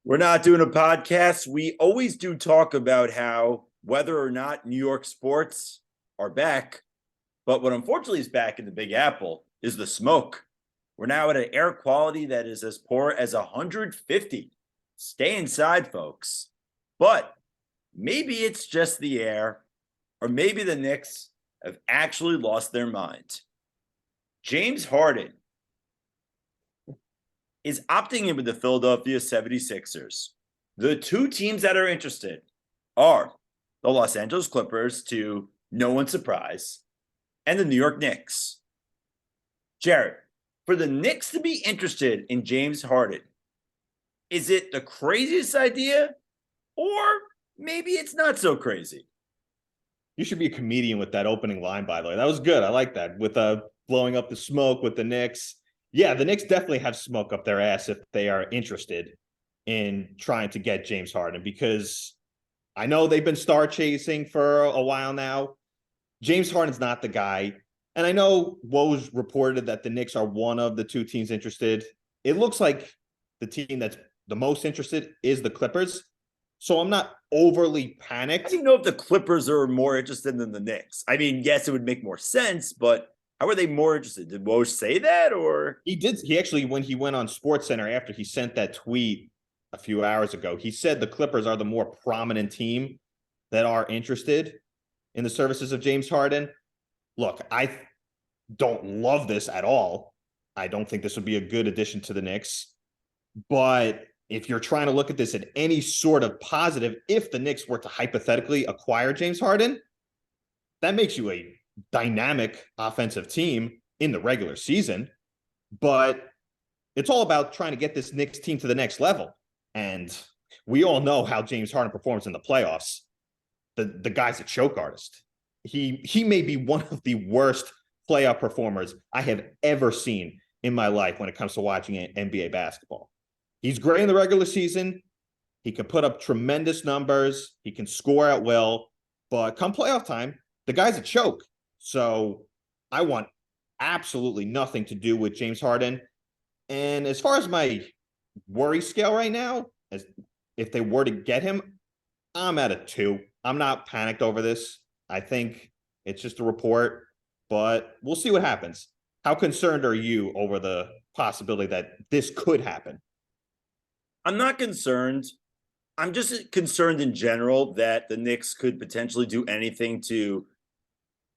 We're not doing a podcast. We always do talk about how whether or not New York sports are back, but what unfortunately is back in the Big Apple is the smoke. We're now at an air quality that is as poor as 150. Stay inside, folks. But maybe it's just the air, or maybe the Knicks have actually lost their mind. James Harden is opting in with the Philadelphia 76ers. The two teams that are interested are the Los Angeles Clippers, to no one's surprise, and the New York Knicks. Jared, for the Knicks to be interested in James Harden, is it the craziest idea, or maybe it's not so crazy? You should be a comedian with that opening line, by the way. That was good. I like that. With blowing up the smoke with the Knicks. Yeah, the Knicks definitely have smoke up their ass if they are interested in trying to get James Harden, because I know they've been star chasing for a while now. James Harden's not the guy. And I know Woj reported that the Knicks are one of the two teams interested. It looks like the team that's the most interested is the Clippers. So I'm not overly panicked. I don't know if the Clippers are more interested than the Knicks. I mean, yes, it would make more sense, but how are they more interested? Did Woj say that, or? He did. He actually, when he went on SportsCenter after he sent that tweet a few hours ago, he said the Clippers are the more prominent team that are interested in the services of James Harden. Look, I don't love this at all. I don't think this would be a good addition to the Knicks. But if you're trying to look at this at any sort of positive, if the Knicks were to hypothetically acquire James Harden, that makes you a dynamic offensive team in the regular season. But it's all about trying to get this Knicks team to the next level. And we all know how James Harden performs in the playoffs. The guy's a choke artist. He may be one of the worst playoff performers I have ever seen in my life when it comes to watching NBA basketball. He's great in the regular season. He can put up tremendous numbers. He can score at will. But come playoff time, the guy's a choke. So I want absolutely nothing to do with James Harden. And as far as my worry scale right now, as if they were to get him, I'm at a 2. I'm not panicked over this. I think it's just a report, but we'll see what happens. How concerned are you over the possibility that this could happen? I'm not concerned. I'm just concerned in general that the Knicks could potentially do anything to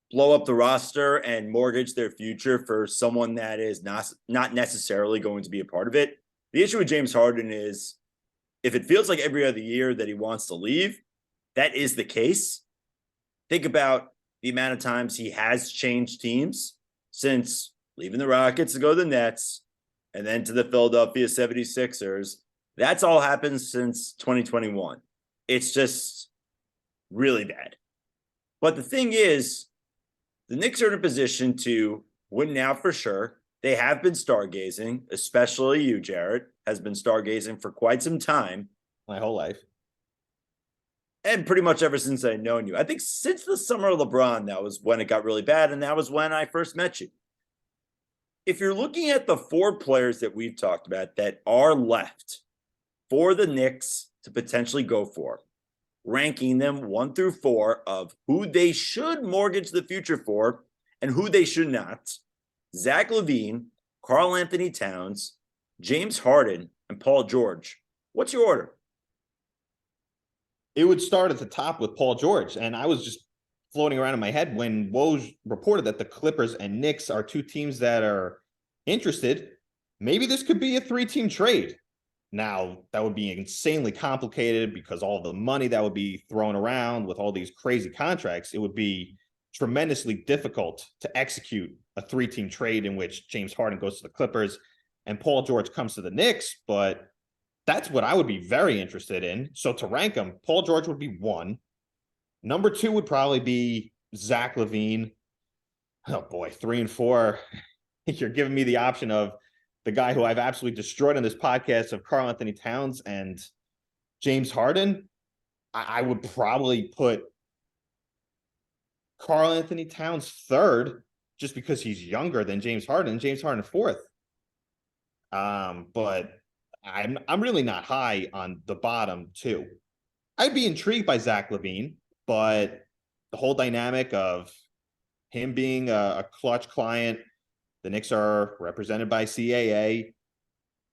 blow up the roster and mortgage their future for someone that is not necessarily going to be a part of it. The issue with James Harden is if it feels like every other year that he wants to leave, that is the case. Think about the amount of times he has changed teams since leaving the Rockets to go to the Nets and then to the Philadelphia 76ers. That's all happened since 2021. It's just really bad. But the thing is, the Knicks are in a position to win now for sure. They have been stargazing, especially you, Jared, has been stargazing for quite some time. My whole life. And pretty much ever since I've known you. I think since the summer of LeBron, that was when it got really bad, and that was when I first met you. If you're looking at the 4 players that we've talked about that are left for the Knicks to potentially go for, ranking them 1 through 4 of who they should mortgage the future for and who they should not: Zach LaVine, Karl Anthony Towns, James Harden, and Paul George. What's your order? It would start at the top with Paul George. And I was just floating around in my head when Woj reported that the Clippers and Knicks are two teams that are interested. Maybe this could be a 3-team trade. Now, that would be insanely complicated because all the money that would be thrown around with all these crazy contracts, it would be tremendously difficult to execute a 3-team trade in which James Harden goes to the Clippers and Paul George comes to the Knicks. But that's what I would be very interested in. So to rank them, Paul George would be 1. Number 2 would probably be Zach LaVine. Oh boy, 3 and 4. You're giving me the option of the guy who I've absolutely destroyed on this podcast of Karl Anthony Towns and James Harden. I would probably put Karl Anthony Towns 3rd just because he's younger than James Harden. James Harden 4th. But I'm really not high on the bottom two. I'd be intrigued by Zach LaVine, but the whole dynamic of him being a clutch client, the Knicks are represented by CAA.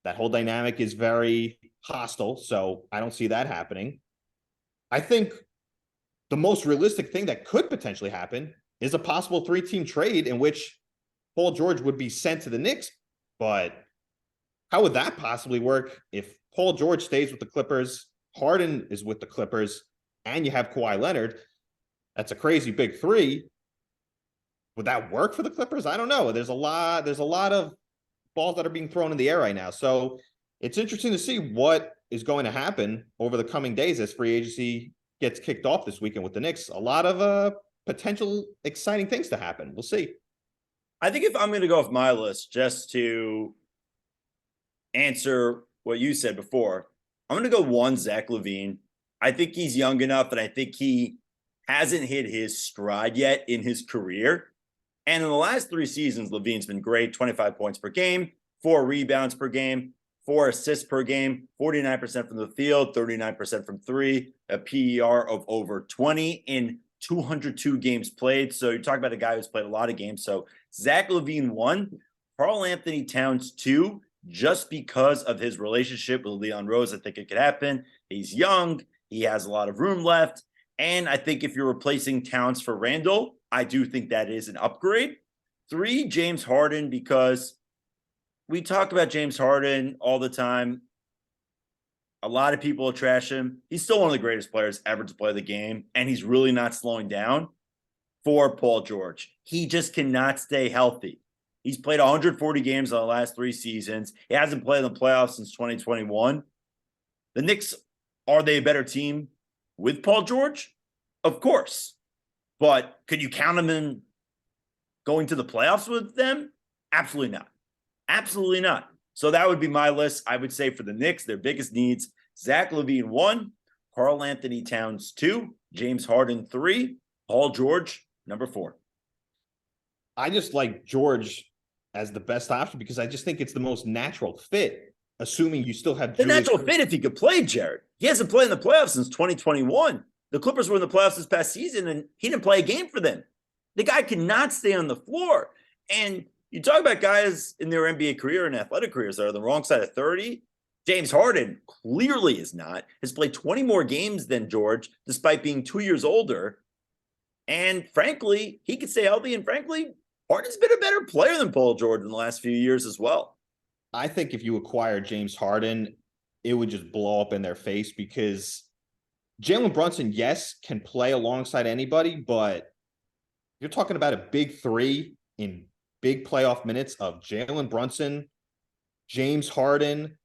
That whole dynamic is very hostile, so I don't see that happening. I think the most realistic thing that could potentially happen is a possible 3-team trade in which Paul George would be sent to the Knicks. But how would that possibly work if Paul George stays with the Clippers, Harden is with the Clippers, and you have Kawhi Leonard? That's a crazy big three. Would that work for the Clippers? I don't know. There's a lot of balls that are being thrown in the air right now. So it's interesting to see what is going to happen over the coming days as free agency gets kicked off this weekend with the Knicks. A lot of potential exciting things to happen. We'll see. I think if I'm going to go off my list just to answer what you said before, I'm going to go one, Zach LaVine. I think he's young enough, and I think he hasn't hit his stride yet in his career. And in the last 3 seasons, LaVine's been great, 25 points per game, 4 rebounds per game, 4 assists per game, 49% from the field, 39% from three, a PER of over 20 in 202 games played. So you're talking about a guy who's played a lot of games. So Zach LaVine 1, Karl-Anthony Towns 2, just because of his relationship with Leon Rose. I think it could happen. He's young. He has a lot of room left. And I think if you're replacing Towns for Randall, I do think that is an upgrade. 3, James Harden, because we talk about James Harden all the time. A lot of people trash him. He's still one of the greatest players ever to play the game, and he's really not slowing down. 4, Paul George. He just cannot stay healthy. He's played 140 games in the last 3 seasons. He hasn't played in the playoffs since 2021. The Knicks, are they a better team with Paul George? Of course. But could you count him in going to the playoffs with them? Absolutely not. Absolutely not. So that would be my list. I would say for the Knicks, their biggest needs, Zach LaVine 1, Karl-Anthony Towns 2, James Harden 3, Paul George number 4. I just like George as the best option because I just think it's the most natural fit, assuming you still have the natural fit if he could play, Jared. He hasn't played in the playoffs since 2021. The Clippers were in the playoffs this past season, and he didn't play a game for them. The guy cannot stay on the floor. And you talk about guys in their NBA career and athletic careers that are the wrong side of 30. James Harden clearly is not. Has played 20 more games than George, despite being 2 years older. And frankly, he could stay healthy. And frankly, Harden's been a better player than Paul George in the last few years as well. I think if you acquire James Harden, it would just blow up in their face because Jalen Brunson, yes, can play alongside anybody, but you're talking about a big 3 in big playoff minutes of Jalen Brunson, James Harden,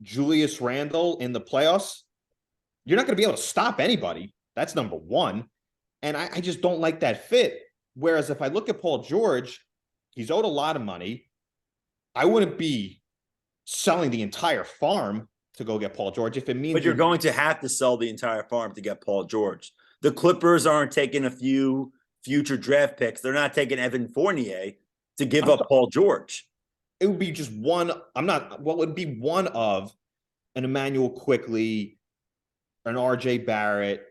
Julius Randle in the playoffs. You're not going to be able to stop anybody. That's number 1. And I just don't like that fit. Whereas if I look at Paul George, he's owed a lot of money. I wouldn't be selling the entire farm to go get Paul George if it means. But you're going to have to sell the entire farm to get Paul George. The Clippers aren't taking a few future draft picks. They're not taking Evan Fournier to give up Paul George. It would be just one. What would be one of an Emmanuel Quickly, an RJ Barrett,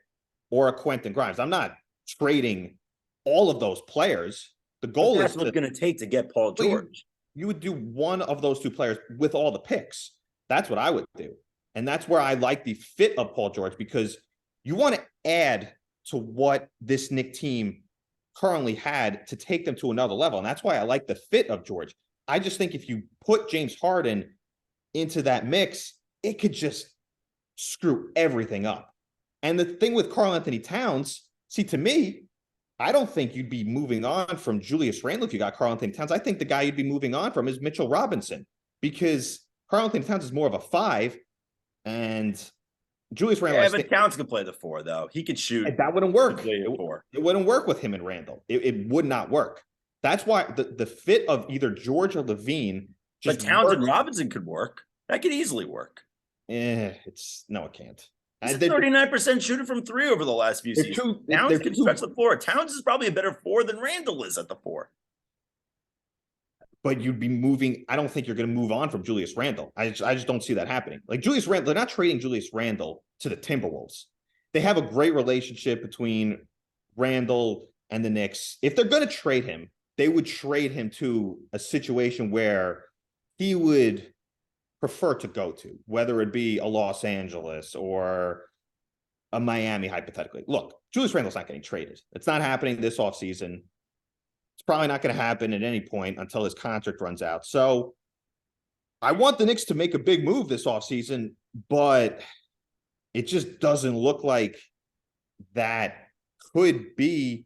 or a Quentin Grimes. I'm not trading all of those players. The goal is what's going to take to get Paul George. You would do one of those 2 players with all the picks. That's what I would do. And that's where I like the fit of Paul George because you want to add to what this Knicks team currently had to take them to another level. And that's why I like the fit of George. I just think if you put James Harden into that mix, it could just screw everything up. And the thing with Karl-Anthony Towns, see, to me, I don't think you'd be moving on from Julius Randle if you got Karl-Anthony Towns. I think the guy you'd be moving on from is Mitchell Robinson because Karl-Anthony Towns is more of a 5, and Julius Randle. Yeah, but Towns can play the 4, though. He could shoot. And that wouldn't work. It wouldn't work with him and Randle. It would not work. That's why the fit of either George or LaVine. But Towns and Robinson could work. That could easily work. It can't. He's a 39% shooter from 3 over the last few seasons. Towns can stretch the floor. Towns is probably a better 4 than Randle is at the 4. but you'd be moving. I don't think you're going to move on from Julius Randle. I just don't see that happening. Like Julius Randle, they're not trading Julius Randle to the Timberwolves. They have a great relationship between Randle and the Knicks. If they're going to trade him, they would trade him to a situation where he would prefer to go to, whether it be a Los Angeles or a Miami, hypothetically. Look, Julius Randle's not getting traded. It's not happening this offseason. It's probably not going to happen at any point until his contract runs out. So I want the Knicks to make a big move this offseason, but it just doesn't look like that could be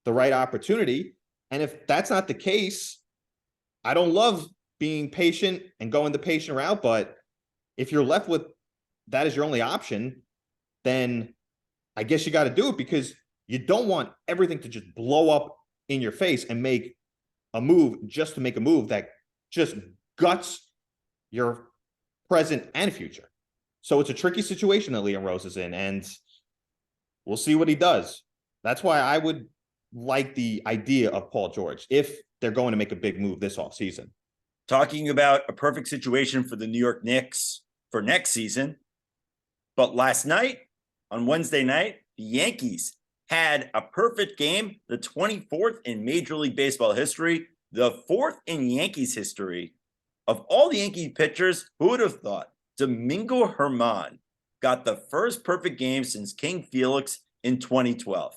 the right opportunity. And if that's not the case, I don't love being patient and going the patient route, but if you're left with that as your only option, then I guess you got to do it, because you don't want everything to just blow up in your face and make a move just to make a move that just guts your present and future. So it's a tricky situation that Leon Rose is in, and we'll see what he does. That's why I would like the idea of Paul George if they're going to make a big move this offseason. Talking about a perfect situation for the New York Knicks for next season. But last night, on Wednesday night, the Yankees had a perfect game, the 24th in Major League Baseball history, the 4th in Yankees history. Of all the Yankee pitchers, who would have thought Domingo Germán got the first perfect game since King Felix in 2012?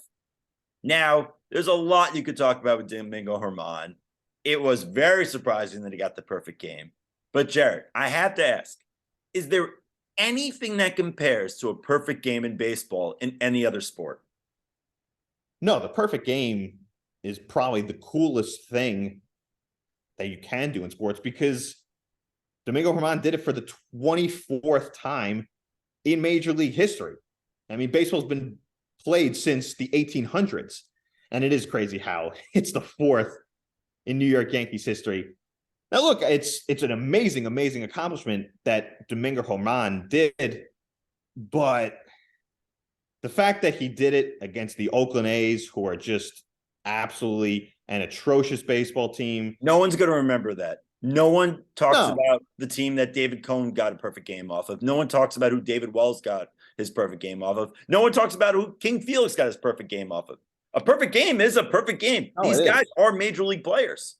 Now, there's a lot you could talk about with Domingo Germán. It was very surprising that he got the perfect game. But Jared, I have to ask, is there anything that compares to a perfect game in baseball in any other sport? No, the perfect game is probably the coolest thing that you can do in sports, because Domingo Germán did it for the 24th time in Major League history. I mean, baseball's been played since the 1800s, and it is crazy how it's the 4th in New York Yankees history. Now, look, it's an amazing, amazing accomplishment that Domingo Germán did, but the fact that he did it against the Oakland A's, who are just absolutely an atrocious baseball team. No one's going to remember that. No one talks about the team that David Cohn got a perfect game off of. No one talks about who David Wells got his perfect game off of. No one talks about who King Felix got his perfect game off of. A perfect game is a perfect game. Oh, these guys are major league players.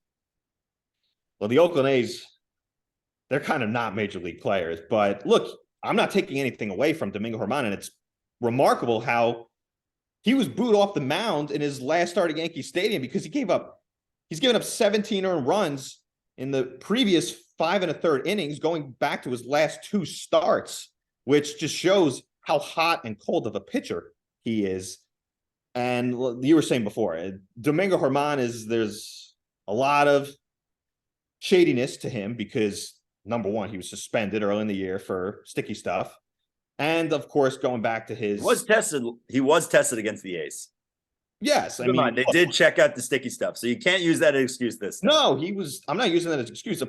Well, the Oakland A's, they're kind of not major league players. But look, I'm not taking anything away from Domingo Germán, and it's remarkable how he was booed off the mound in his last start at Yankee Stadium because he's given up 17 earned runs in the previous 5 1/3 innings, going back to his last 2 starts, which just shows how hot and cold of a pitcher he is. And you were saying before, Domingo Germán there's a lot of shadiness to him because, number one, he was suspended early in the year for sticky stuff. And of course, going back to his he was tested against the A's. Yes, I mean, they did check out the sticky stuff, so you can't use that as excuse this time. No, I'm not using that as an excuse.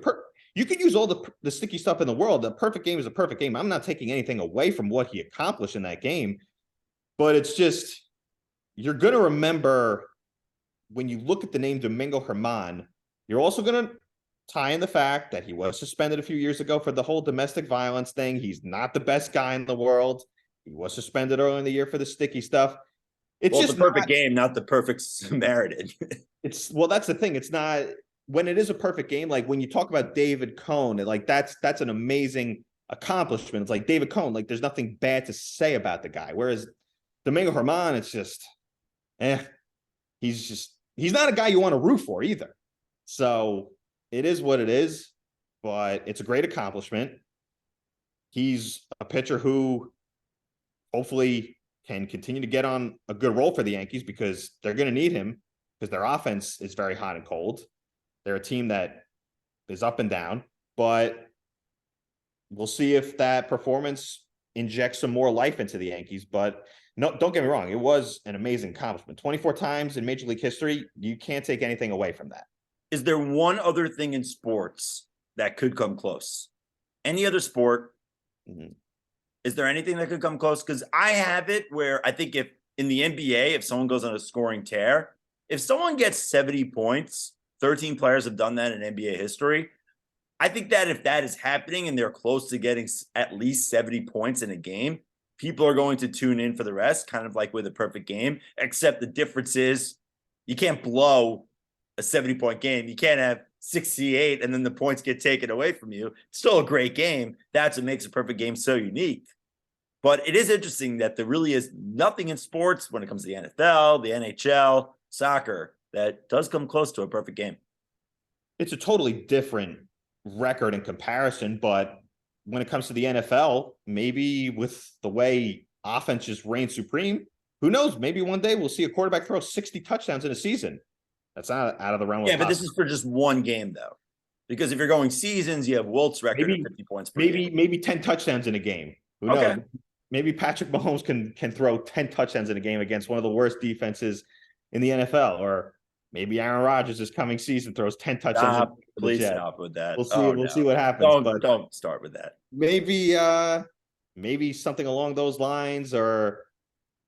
You could use all the sticky stuff in the world. The perfect game is a perfect game. I'm not taking anything away from what he accomplished in that game, but it's just, you're going to remember when you look at the name Domingo Germán, you're also going to tie in the fact that he was suspended a few years ago for the whole domestic violence thing. He's not the best guy in the world. He was suspended early in the year for the sticky stuff. It's just the perfect game, not the perfect Samaritan. That's the thing. It's not, when it is a perfect game, like when you talk about David Cohn, like that's an amazing accomplishment. It's like David Cohn, like there's nothing bad to say about the guy. Whereas Domingo Germán, it's just, he's not a guy you want to root for either. So it is what it is, but it's a great accomplishment. He's a pitcher who hopefully can continue to get on a good roll for the Yankees, because they're going to need him, because their offense is very hot and cold. They're a team that is up and down, but we'll see if that performance injects some more life into the Yankees. But no, don't get me wrong. It was an amazing accomplishment. 24 times in Major League history. You can't take anything away from that. Is there one other thing in sports that could come close? Any other sport? Mm-hmm. Is there anything that could come close? Because I have it where I think if in the NBA, if someone goes on a scoring tear, if someone gets 70 points 13 players have done that in NBA history. I think that if that is happening and they're close to getting at least 70 points in a game, people are going to tune in for the rest, kind of like with a perfect game, except the difference is you can't blow a 70-point game. You can't have 68 and then the points get taken away from you. It's still a great game. That's what makes a perfect game so unique. But it is interesting that there really is nothing in sports when it comes to the NFL, the NHL, soccer, that does come close to a perfect game. It's a totally different record in comparison, but when it comes to the NFL, maybe with the way offense just reigns supreme, who knows? Maybe one day we'll see a quarterback throw 60 touchdowns in a season. That's not out of the realm of possible. But this is for just one game, though. Because if you're going seasons, you have Wilt's record of 50 points per game. Maybe 10 touchdowns in a game. Who knows? Maybe Patrick Mahomes can throw 10 touchdowns in a game against one of the worst defenses in the NFL. Or maybe Aaron Rodgers this coming season throws 10 touchdowns. Please stop with that. We'll see. We'll see what happens. Don't start with that. Maybe something along those lines, or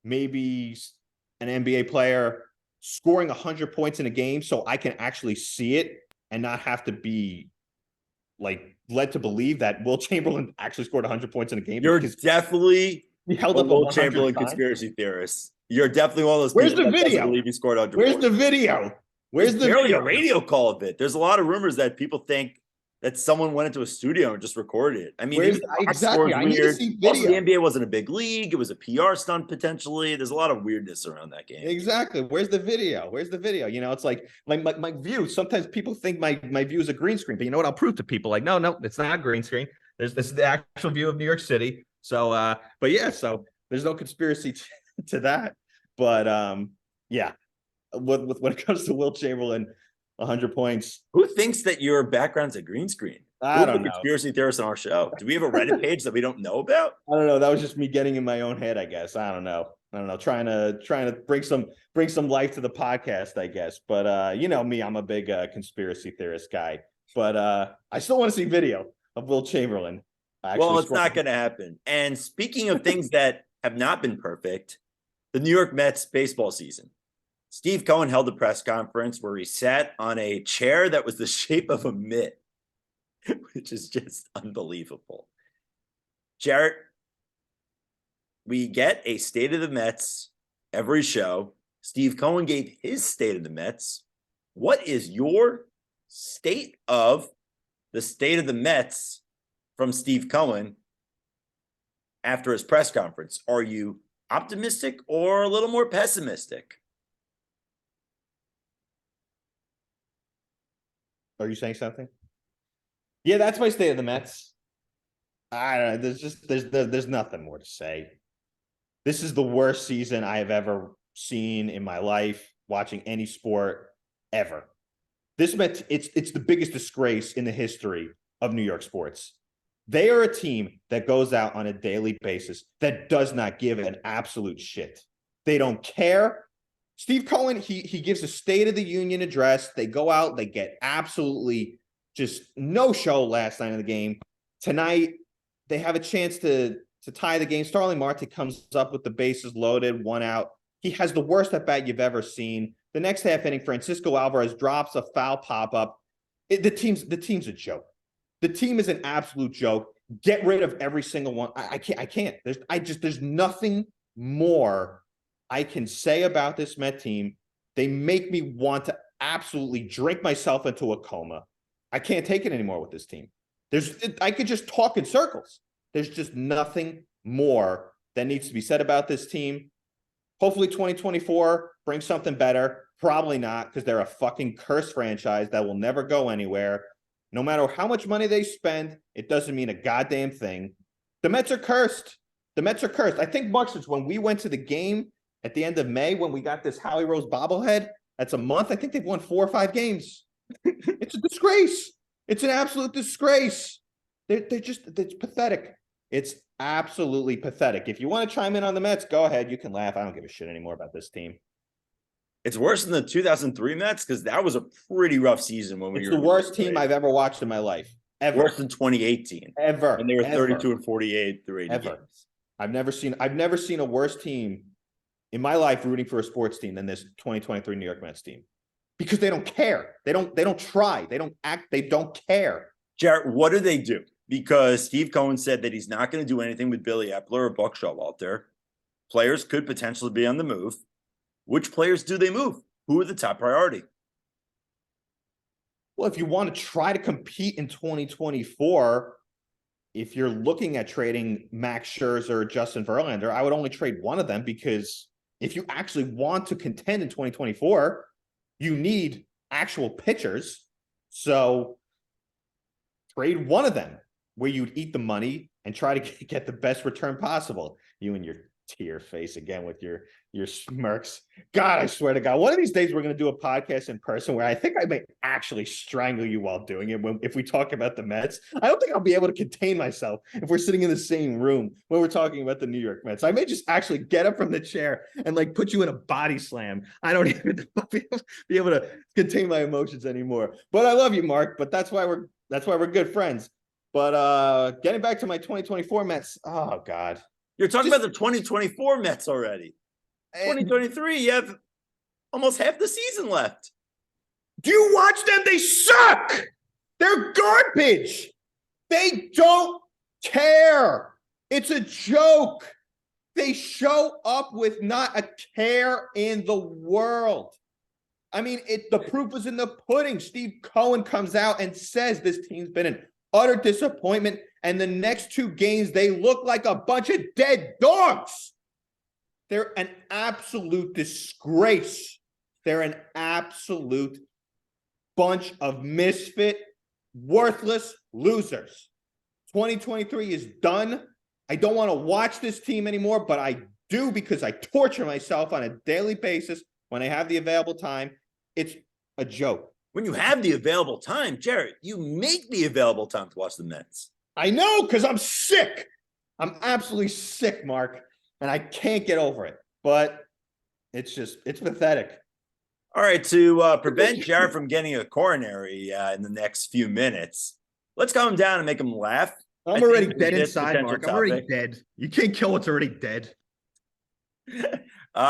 maybe an NBA player scoring 100 points in a game so I can actually see it and not have to be like led to believe that Will Chamberlain actually scored 100 points in a game. You're definitely he held up Will Chamberlain conspiracy theorist. You're definitely one of those. Where's the video? Believe he scored 100 Where's points. the video? Where's the video? A radio call of it. There's a lot of rumors that people think that someone went into a studio and just recorded it. I mean, exactly. I need to see video. Also, the NBA wasn't a big league. It was a PR stunt potentially. There's a lot of weirdness around that game. Exactly. Where's the video? Where's the video? You know, it's like my view. Sometimes people think my view is a green screen, but you know what? I'll prove to people like, no, it's not a green screen. This is the actual view of New York City. So, but yeah, so there's no conspiracy to that. But yeah, when it comes to Will Chamberlain, 100 points. Who thinks that your background's a green screen? I don't know. Conspiracy theorists on our show. Do we have a Reddit page that we don't know about? I don't know. That was just me getting in my own head, I guess. I don't know. Trying to bring some life to the podcast, I guess. But you know me, I'm a big conspiracy theorist guy. But I still want to see video of Will Chamberlain. Well, it's not going to happen. And speaking of things that have not been perfect, the New York Mets baseball season. Steve Cohen held a press conference where he sat on a chair that was the shape of a mitt, which is just unbelievable. Jarrett, we get a State of the Mets every show. Steve Cohen gave his State of the Mets. What is your state of the Mets from Steve Cohen after his press conference? Are you optimistic or a little more pessimistic? Are you saying something? Yeah, that's my state of the Mets. I don't know. There's nothing more to say. This is the worst season I have ever seen in my life, watching any sport ever. This Mets, it's the biggest disgrace in the history of New York sports. They are a team that goes out on a daily basis that does not give an absolute shit. They don't care. Steve Cohen, he gives a State of the Union address. They go out, they get absolutely just no show last night of the game. Tonight, they have a chance to tie the game. Starling Marte comes up with the bases loaded, 1 out. He has the worst at bat you've ever seen. The next half inning, Francisco Alvarez drops a foul pop-up. The team's a joke. The team is an absolute joke. Get rid of every single one. I can't. There's nothing more I can say about this Met team. They make me want to absolutely drink myself into a coma. I can't take it anymore with this team. I could just talk in circles. There's just nothing more that needs to be said about this team. Hopefully 2024 brings something better. Probably not, because they're a fucking cursed franchise that will never go anywhere. No matter how much money they spend, it doesn't mean a goddamn thing. The Mets are cursed. The Mets are cursed. I think, Marks, when we went to the game at the end of May, when we got this Howie Rose bobblehead, that's a month. I think they've won 4 or 5 games. It's a disgrace. It's an absolute disgrace. It's pathetic. It's absolutely pathetic. If you want to chime in on the Mets, go ahead. You can laugh. I don't give a shit anymore about this team. It's worse than the 2003 Mets because that was a pretty rough season when we were. It's the worst team I've ever watched in my life. Ever. Worse than 2018. Ever. And they were 32 and 48 through 80 games. I've never seen a worse team in my life rooting for a sports team than this 2023 New York Mets team. because they don't care. They don't try. They don't act. They don't care. Jarrett, what do? Because Steve Cohen said that he's not going to do anything with Billy Epler or Buck Showalter. Players could potentially be on the move. Which players do they move? Who are the top priority? Well, if you want to try to compete in 2024, if you're looking at trading Max Scherzer or Justin Verlander, I would only trade one of them, because if you actually want to contend in 2024, you need actual pitchers. So trade one of them where you'd eat the money and try to get the best return possible. You and your tear face again with your smirks. God, I swear to God, one of these days we're going to do a podcast in person where I think I may actually strangle you while doing it. If we talk about the Mets, I don't think I'll be able to contain myself if we're sitting in the same room when we're talking about the New York Mets. I may just actually get up from the chair and like put you in a body slam. I don't even be able to contain my emotions anymore. But I love you, Mark. But that's why we're good friends. But getting back to my 2024 Mets, oh God. You're talking about the 2024 Mets already. 2023, you have almost half the season left. Do you watch them? They suck. They're garbage. They don't care. It's a joke. They show up with not a care in the world. I mean, the proof is in the pudding. Steve Cohen comes out and says this team's been an utter disappointment, and the next two games, they look like a bunch of dead dogs. They're an absolute disgrace. They're an absolute bunch of misfit, worthless losers. 2023 is done. I don't want to watch this team anymore, but I do because I torture myself on a daily basis when I have the available time. It's a joke. When you have the available time, Jared, you make the available time to watch the Mets. I know, because I'm sick. I'm absolutely sick, Mark, and I can't get over it. But it's pathetic. All right, to prevent Jared from getting a coronary in the next few minutes, let's calm him down and make him laugh. I'm already dead inside, Mark. I'm already dead. You can't kill what's already dead.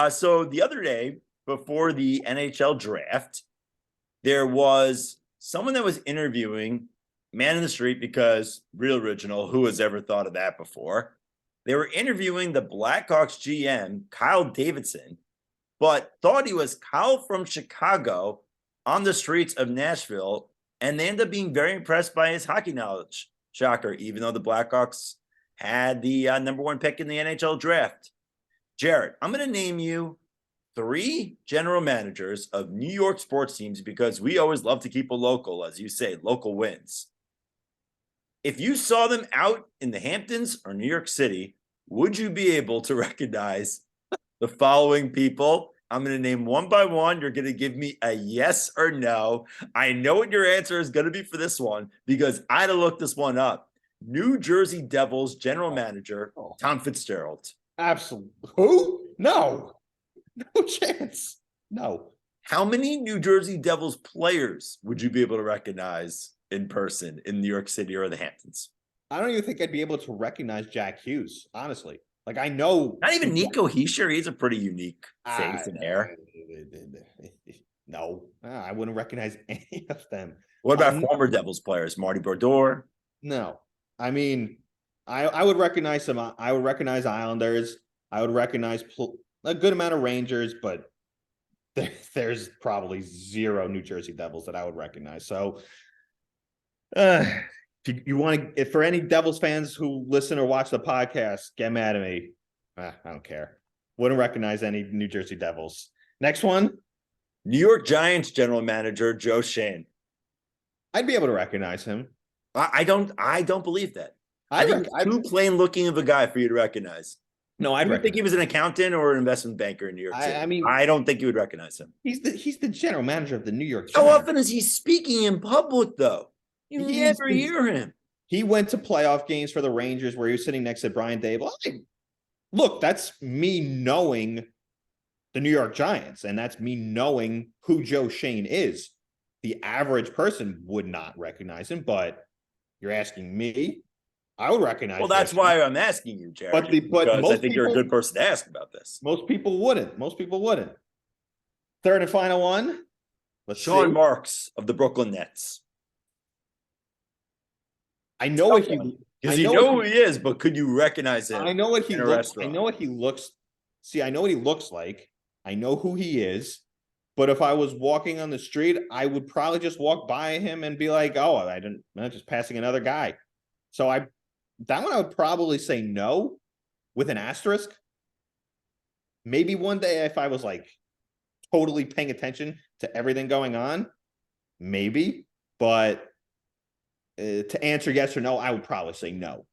So the other day, before the NHL draft, there was someone that was interviewing man in the street, because real original, who has ever thought of that before? They were interviewing the Blackhawks GM, Kyle Davidson, but thought he was Kyle from Chicago on the streets of Nashville, and they ended up being very impressed by his hockey knowledge. Shocker, even though the Blackhawks had the number one pick in the NHL draft. Jared, I'm going to name you 3 general managers of New York sports teams, because we always love to keep a local, as you say, local wins. If you saw them out in the Hamptons or New York City, would you be able to recognize the following people? I'm going to name one by one. You're going to give me a yes or no. I know what your answer is going to be for this one, because I had to look this one up. New Jersey Devils general manager, Tom Fitzgerald. Absolutely. Who? No. No chance. No. How many New Jersey Devils players would you be able to recognize in person in New York City or the Hamptons? I don't even think I'd be able to recognize Jack Hughes, honestly. Like, I know. Not even Nico Hischier. He's a pretty unique face and hair. No, I wouldn't recognize any of them. What about former Devils players? Marty Brodeur? No. I mean, I would recognize some. I would recognize Islanders. I would recognize a good amount of Rangers, but there's probably 0 New Jersey Devils that I would recognize. So, if you want to, for any Devils fans who listen or watch the podcast, get mad at me. I don't care. Wouldn't recognize any New Jersey Devils. Next one. New York Giants general manager Joe Shane. I'd be able to recognize him. I don't believe that. I think too plain looking of a guy for you to recognize. No, I think he was an accountant or an investment banker in New York City. I mean, I don't think you would recognize him. He's the general manager of the New York Giants. How often is he speaking in public, though? You never hear him. He went to playoff games for the Rangers where he was sitting next to Brian Dable. Look, that's me knowing the New York Giants, and that's me knowing who Joe Shane is. The average person would not recognize him, but you're asking me, I would recognize. Well, that's why I'm asking you, Jared. But because I think you're a good person to ask about this. Most people wouldn't. Third and final one. Let's Sean see. Marks of the Brooklyn Nets. I know what he. Because I you know know what who he is, but could you recognize him? I know what he in a looks. I restaurant? know what he looks. See, I know what he looks like. I know who he is. But if I was walking on the street, I would probably just walk by him and be like, "Oh, I'm just passing another guy." So that one I would probably say no, with an asterisk. Maybe one day if I was like totally paying attention to everything going on, maybe. But to answer yes or no, I would probably say no.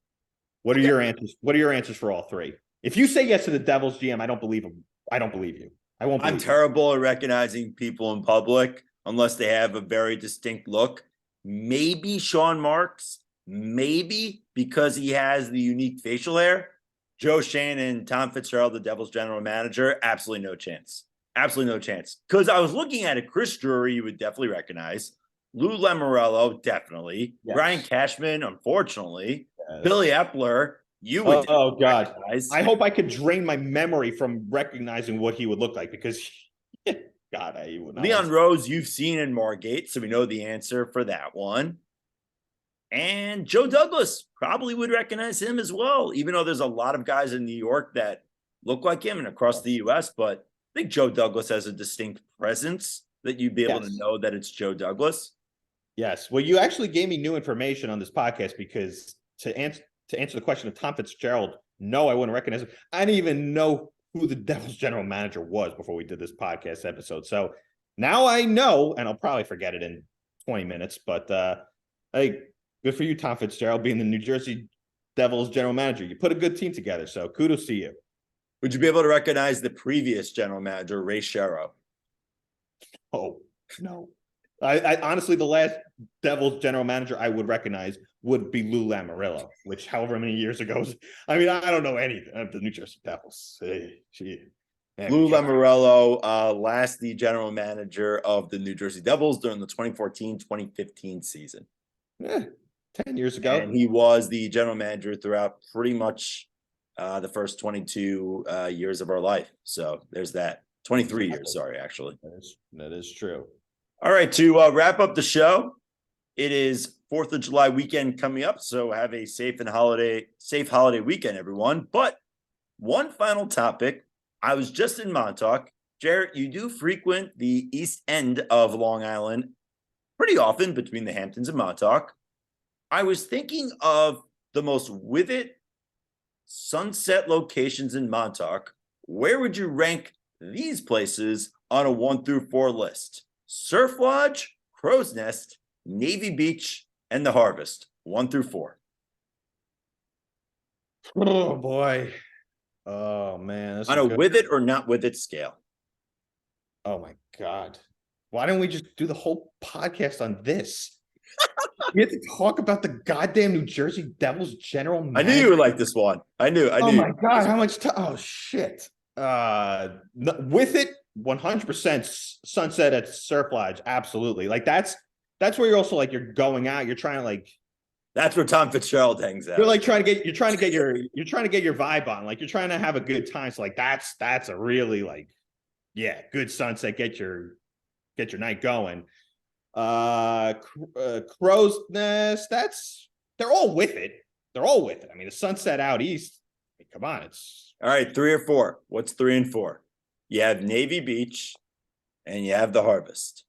What are your answers? What are your answers for all three? If you say yes to the Devils GM, I don't believe him. I don't believe you. I won't I'm believe you. terrible at recognizing people in public unless they have a very distinct look. Maybe Sean Marks, maybe because he has the unique facial hair. Joe Shannon, Tom Fitzgerald, the Devils general manager, absolutely no chance. Absolutely no chance. Because I was looking at it, Chris Drury, you would definitely recognize. Lou Lamoriello, definitely. Yes. Brian Cashman, unfortunately. Yes. Billy Epler, you would Oh God. recognize. I hope I could drain my memory from recognizing what he would look like because God, he would not. Leon Rose, you've seen in Margate, so we know the answer for that one. And Joe Douglas, probably would recognize him as well, even though there's a lot of guys in New York that look like him and across the US. But I think Joe Douglas has a distinct presence that you'd be able to know that it's Joe Douglas. Yes. Well, you actually gave me new information on this podcast because to answer the question of Tom Fitzgerald, no, I wouldn't recognize him. I didn't even know who the Devils general manager was before we did this podcast episode. So now I know, and I'll probably forget it in 20 minutes, but hey, good for you, Tom Fitzgerald, being the New Jersey Devils general manager. You put a good team together, so kudos to you. Would you be able to recognize the previous general manager, Ray Shero? Oh, no. I honestly, the last Devils general manager I would recognize would be Lou Lamoriello, which however many years ago. I mean, I don't know anything of the New Jersey Devils. Lou Lamoriello, last the general manager of the New Jersey Devils during the 2014-2015 season. 10 years ago. And he was the general manager throughout pretty much the first 22 years of our life. So there's that. 23 years, sorry, actually. That is true. All right, to wrap up the show, it is 4th of July weekend coming up, so have a safe holiday weekend, everyone. But one final topic. I was just in Montauk. Jarrett, you do frequent the east end of Long Island pretty often between the Hamptons and Montauk. I was thinking of the most vivid sunset locations in Montauk. Where would you rank these places on a 1 through 4 list? Surf Lodge, Crow's Nest, Navy Beach, and the Harvest. 1 through 4. Oh boy. Oh man. On a with it or not with it scale. Oh my God. Why don't we just do the whole podcast on this? We have to talk about the goddamn New Jersey Devils general manager. I knew you would like this one. I knew. Oh my God. How much time? Oh shit. With it, 100% sunset at Surf Lodge. Absolutely. Like that's where you're also like you're going out. You're trying to like. That's where Tom Fitzgerald hangs out. You're like trying to get your vibe on. Like you're trying to have a good time. So like that's a really like, yeah, good sunset. Get your night going. Crow's Nest. They're all with it. They're all with it. I mean, the sunset out east. I mean, come on, it's. All right, 3 or 4. What's 3 and 4? You have Navy Beach, and you have the Harvest.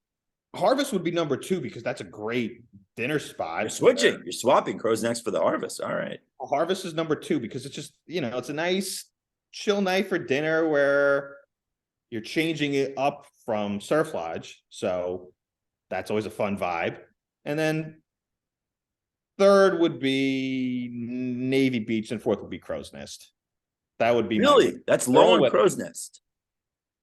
Harvest would be number 2 because that's a great dinner spot. You're switching. You're swapping Crow's Nest for the Harvest. All right. Harvest is number 2 because it's just, it's a nice chill night for dinner where you're changing it up from Surf Lodge. So that's always a fun vibe. And then 3rd would be Navy Beach and 4th would be Crow's Nest. That would be really that's low on Crow's Nest.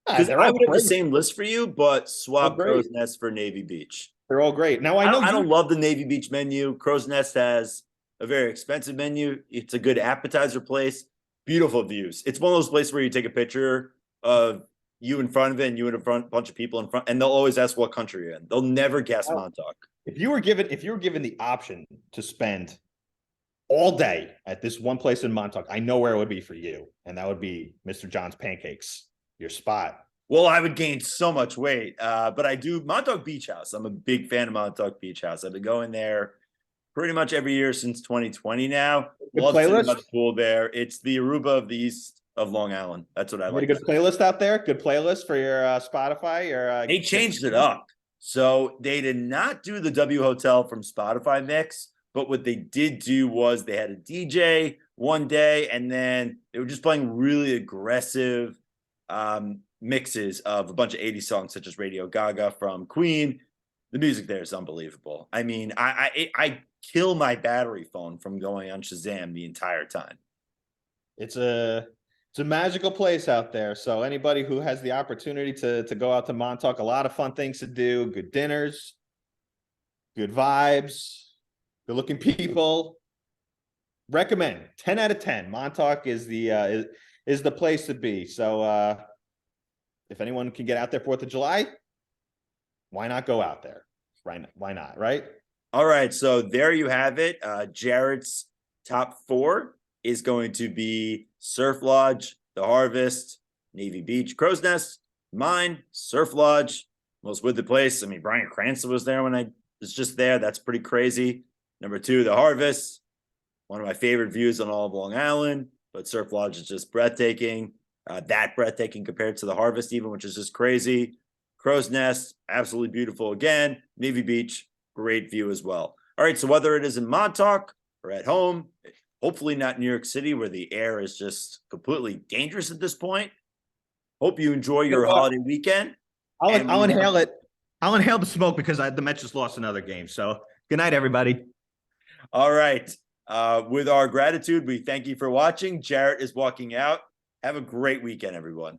Because I would have the same list for you, but swap Crow's Nest for Navy Beach. They're all great. Now I don't love the Navy Beach menu. Crow's Nest has a very expensive menu. It's a good appetizer place. Beautiful views. It's one of those places where you take a picture of you in front of it and you and a bunch of people in front, and they'll always ask what country you're in. They'll never guess Montauk. If you were given the option to spend all day at this one place in Montauk, I know where it would be for you, and that would be Mr. John's Pancakes, your spot. Well, I would gain so much weight, but I do Montauk Beach House. I'm a big fan of Montauk Beach House. I've been going there pretty much every year since 2020 now. Good Love sitting by playlist. the pool there. It's the Aruba of the east of Long Island. That's what I You made like. a good playlist out there. Good playlist for your Spotify. Your They changed it up. So they did not do the W Hotel from Spotify mix, but what they did do was they had a DJ one day, and then they were just playing really aggressive mixes of a bunch of 80s songs, such as Radio Gaga from Queen. The music there is unbelievable. I mean, I kill my battery phone from going on Shazam the entire time. It's a magical place out there. So anybody who has the opportunity to go out to Montauk, a lot of fun things to do, good dinners, good vibes, good looking people. Recommend 10 out of 10. Montauk is the place to be. So if anyone can get out there 4th of July, why not go out there? Right? Why not? Right? All right, so there you have it. Jarrett's top 4 is going to be Surf Lodge, The Harvest, Navy Beach, Crow's Nest. Mine, Surf Lodge, most wicked place. I mean, Bryan Cranston was there when I was just there. That's pretty crazy. Number 2, The Harvest, one of my favorite views on all of Long Island, but Surf Lodge is just breathtaking. That breathtaking compared to The Harvest even, which is just crazy. Crow's Nest, absolutely beautiful again. Navy Beach, great view as well. All right, so whether it is in Montauk or at home, hopefully not New York City where the air is just completely dangerous at this point. Hope you enjoy your holiday weekend. I'll inhale it. I'll inhale the smoke because the Mets just lost another game. So good night, everybody. All right. With our gratitude, we thank you for watching. Jarrett is walking out. Have a great weekend, everyone.